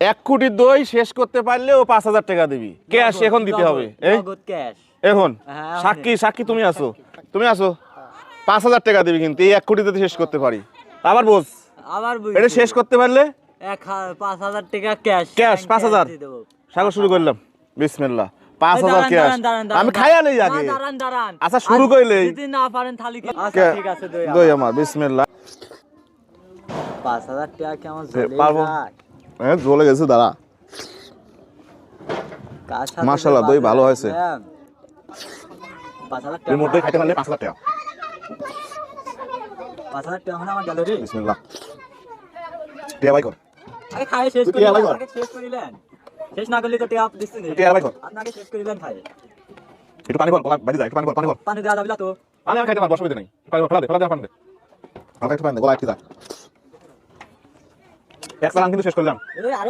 1 কোটি দই শেষ করতে পারলে ও 5,000 টাকা দিবি ক্যাশ এখন দিতে হবে এখন সাক্ষী তুমি আসো 5,000 টাকা দিবি কিন্তু এই 1 কোটি যদি শেষ করতে পারি আবার বোঝ এটা শেষ করতে পারলে 5,000 টাকা ক্যাশ 5,000 সাগর শুরু করলাম বিসমিল্লাহ 5,000 ক্যাশ আমি খাইয়া নেই আগে আচ্ছা শুরু কইলেই যদি না পারেন তাহলে আচ্ছা ঠিক আছে দই আমার বিসমিল্লাহ 5,000 টাকা কি আমার পারবো জ্বলে গেছে দাঁড়া মাশাআল্লাহ দই ভালো হয়েছে 5,000 এর মধ্যে খাইতে পারলে 5,000 টাকা 5,000 টাকা মানে আমার গ্যালারি বিসমিল্লাহ টিয়া ভাই কর আগে খাই শেষ করিলেন আগে শেষ করিলেন শেষ না করলে তো টিয়া দিচ্ছি টিয়া ভাই কর আপনাকে শেষ করিলেন খাই একটু পানি বল বাইরে যা একটু পানি বল পানি দেওয়া যাবে না তো আমি খাইতে পারবো অসুবিধা নেই ফেলা দে পানি দে আমাকে একটু পানি দে গলা একটু যা এক সালাম কিন্তু শেষ করলাম আরো